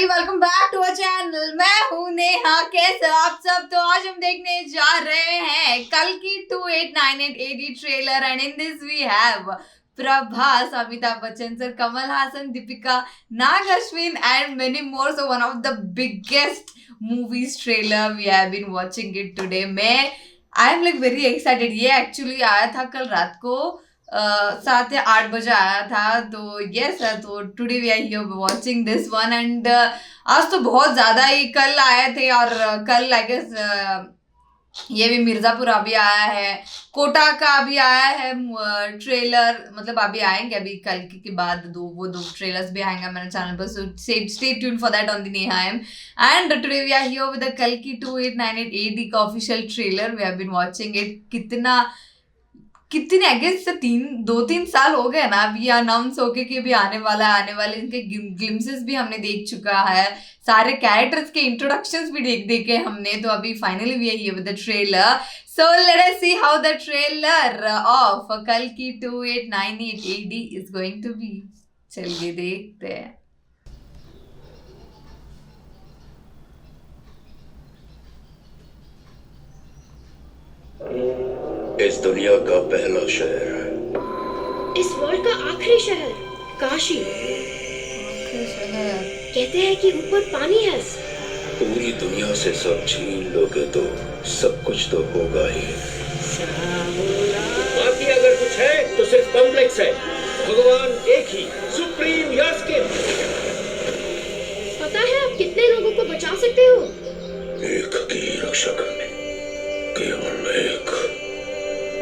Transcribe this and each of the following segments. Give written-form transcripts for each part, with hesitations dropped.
Everybody, welcome back to our channel. मैं हूं नेहा। कैसे हो आप सब? तो आज हम देखने जा रहे हैं कल की 2898 AD trailer and in this we have Prabhas, Amitabh Bachchan sir, Kamal Haasan, Deepika, Nag Ashwin and many more. So one of the biggest movies trailer we have been watching it today. I am like very excited. ये एक्चुअली आया था कल रात को 7 या 8 बजे आया था। तो यस, तो today we are here watching this one and आज तो बहुत ज्यादा ही कल आए थे और कल आई गेस ये भी मिर्जापुर अभी आया है, कोटा का अभी आया है ट्रेलर। मतलब अभी आएंगे, अभी कल के बाद दो ट्रेलर्स भी आएंगे मेरे चैनल पर। So stay tuned for that on the Neha M. And today we are here with the कल की 2898 AD का official trailer. We have been watching it कितने आई गेस 2-3 साल हो गए ना अभी अनाउंस होके कि अभी आने वाले इनके ग्लिम्सेस भी हमने देख चुका है, सारे कैरेक्टर्स के इंट्रोडक्शंस भी देखे हमने। तो अभी finally we are here with the trailer. So let us see how the trailer of कल की 2898 AD is going to be. चलिए देखते हैं। इस दुनिया का पहला शहर, इस वर्ल्ड का आखिरी शहर काशी। कहते हैं कि ऊपर पानी है। पूरी दुनिया से सब छीन लोगे तो सब कुछ तो होगा ही। बाकी अगर कुछ है तो सिर्फ कॉम्प्लेक्स है। भगवान एक ही, सुप्रीम यास्किन। पता है आप कितने लोगों को बचा सकते हो? एक की रक्षा करने, केवल एक।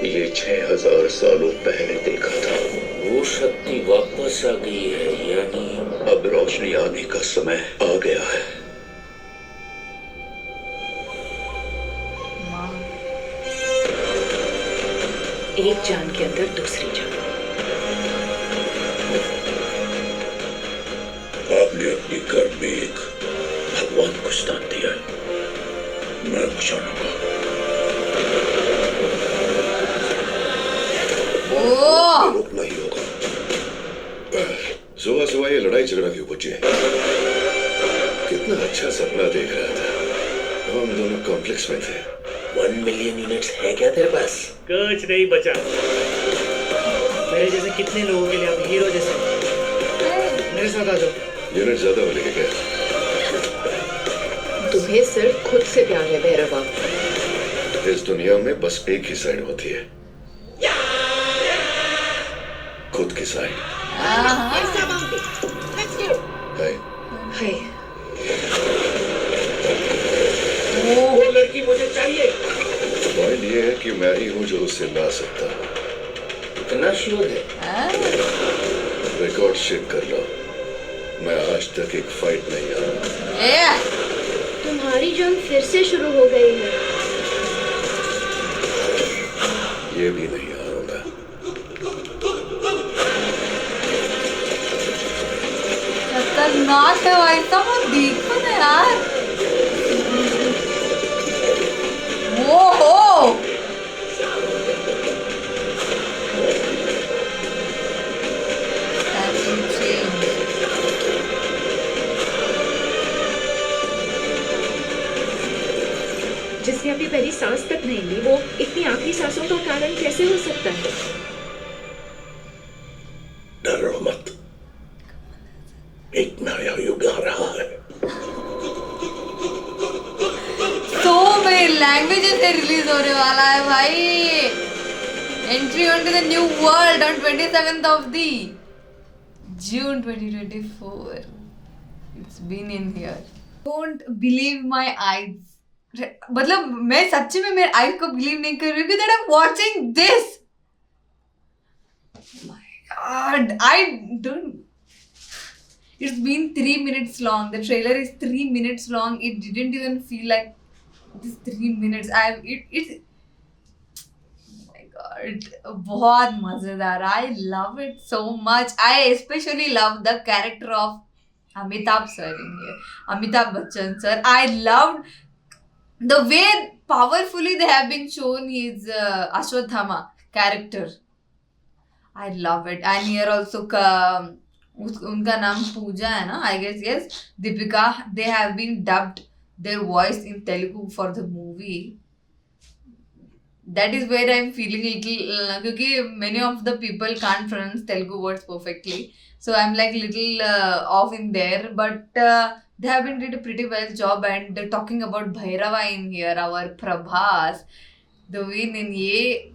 ये 6000 सालों पहले देखा था। वो शक्ति वापस आ गई है, यानी अब रोशनी आने का समय आ गया है। एक जान के अंदर दूसरी जान। आपने अपने घर में एक भगवान को स्थान दिया है, मैं बचाऊंगा। रोकना ही होगा। सुबह सुबह ये लड़ाई झगड़ा क्यों बचे? कितना अच्छा सपना देख रहा था। हम दोनों कॉम्प्लेक्स में थे। 1 मिलियन यूनिट्स है क्या तेरे पास? कुछ नहीं बचा। मेरे जैसे कितने लोगों के लिए आप हीरो जैसे। मेरे साथ आ जाओ। यूनिट ज्यादा होने के क्या? तुम्हें सिर्फ खुद से प्यार है भैरवा। इस दुनिया में बस एक ही साइड होती है, खुद की साइड। वो लड़की मुझे चाहिए। पॉइंट ये है कि मैं ही हूँ जो उससे ला सकता हूँ। इतना श्योर है? रिकॉर्ड चेक कर लो। मैं आज तक एक फाइट नहीं हारा। तुम्हारी जंग फिर से शुरू हो गई है। ये भी नहीं हारूंगा। खतरनाक है भाई साहब, वो देखो ना यार। वो हो जिसने अपनी पहली सांस तक नहीं ली, वो इतनी आखिरी सांसों का कारण कैसे हो सकता है? डरो मत, एक नया युग आ रहा है। तो मेरी लैंग्वेज से रिलीज होने वाला है भाई। Entry on the new world on 27th of the June 2024. It's been in here. Don't believe my eyes. मतलब मैं सच्ची में मेरे आईज को बिलीव नहीं कर रही हूँ that I'm watching this. My God, I don't. It's been 3 minutes long. The trailer is 3 minutes long. It didn't even feel like this 3 minutes. It's oh my God, बहुत मजेदार. I love it so much. I especially love the character of Amitabh sir in here. Amitabh Bachchan sir. I loved the way powerfully they have been shown his Ashwatthama character. I love it. And here also उनका नाम पूजा है ना, I guess, yes, Deepika, they have been dubbed their voice in Telugu for the movie. That is where I'm feeling little क्योंकि many of the people can't pronounce Telugu words perfectly, so I'm like little off in there, but they have been did a pretty well job. And talking about Bhairava in here, our Prabhas, the way in ye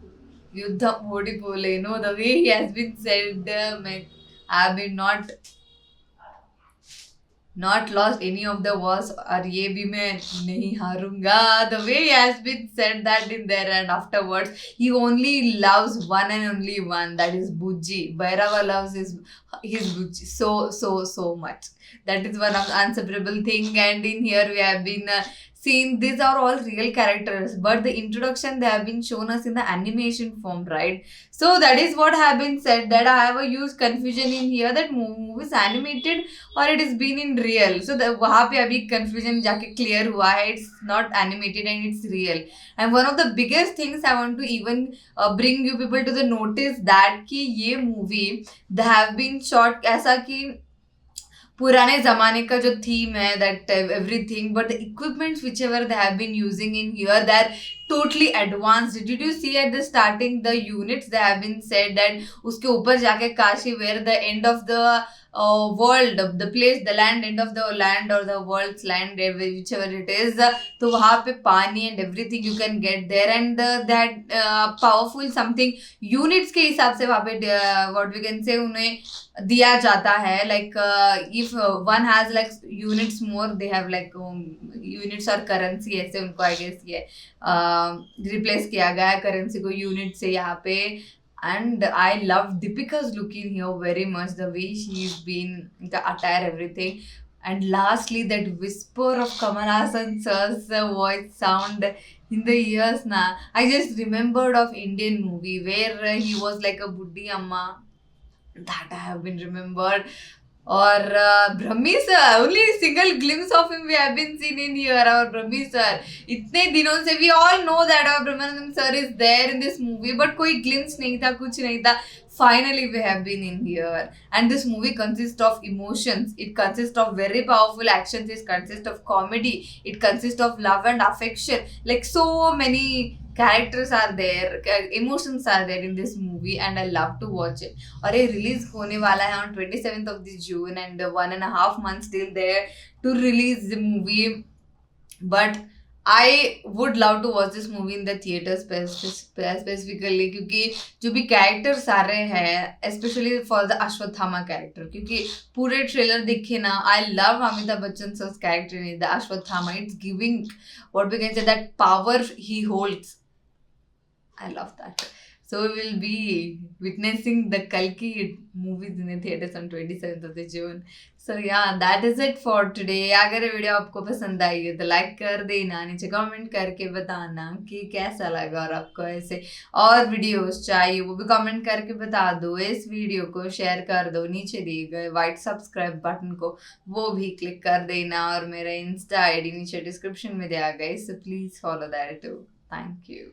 Yuddham ओडिपोलेनो, the way he has been said, I have been not lost any of the wars, और ये भी मैं नहीं हारूंगा, the way he has been said that in there. And afterwards he only loves one and only one, that is Bujji. Bhairava loves his Bujji so much. That is one of the unseparable thing. And in here we have been seen, these are all real characters, but the introduction they have been shown us in the animation form, right? So that is what have been said, that I have a huge confusion in here, that movie is animated or it is been in real. So वहाँ पे अभी confusion जाके clear हुआ है, it's not animated and it's real. And one of the biggest things I want to even bring you people to the notice, that कि ये movie they have been shot ऐसा कि पुराने जमाने का जो थीम है, that everything, but the equipments which ever they have been using in here, they are totally advanced. Did you see at the starting the units, they have been said that उसके ऊपर जाके Kashi, where the end of the world, the place, the land, end of the land or the world's land, whichever it is, तो वहाँ पे पानी and everything you can get there. And that powerful something units के हिसाब से वहाँ पे what we can say उन्हें दिया जाता है, like if one has like units more, they have like units और currency, ऐसे उनको I guess ये रिप्लेस किया गया है करेंसी को यूनिट से यहाँ पे. And I love Deepika's look in here very much, the way she's been, the attire, everything. And lastly, that whisper of Kamal Hassan sir's voice sound in the ears na. I just remembered of Indian movie where he was like a buddhi amma. That I have been remembered. Or Brahmi sir, only single glimpse of him we have been seen in here, our Brahmi sir. इतने दिनों से we all know that our Brahmanandam sir is there in this movie, but कोई glimpse नहीं था, कुछ नहीं था. Finally we have been in here, and this movie consists of emotions, it consists of very powerful actions, it consists of comedy, it consists of love and affection, like so many characters are there, emotions are there in this movie, and I love to watch it. और ये release होने वाला है on 27th of this June, and 1.5 months still there to release the movie. But I would love to watch this movie in the theater specifically, क्योंकि जो भी characters आ रहे हैं, especially for the Ashwatthama character, क्योंकि पूरे ट्रेलर देखे ना, I love Amitabh Bachchan सर's character in the Ashwatthama. It's giving what we can say, that power he holds. I love that. So we will be witnessing the Kalki movies in the theaters on 27th of the June. So yeah, that is it for today. अगर ये video आपको पसंद आई है तो like कर देना, नीचे comment करके बताना कि कैसा लगा, और आपको ऐसे और वीडियोस चाहिए वो भी कमेंट करके बता दो. इस वीडियो को शेयर कर दो, नीचे दिए गए वाइट सब्सक्राइब बटन को वो भी क्लिक कर देना, और मेरा इंस्टा आईडी नीचे डिस्क्रिप्शन में दिया गया है, so please follow that too. Thank you.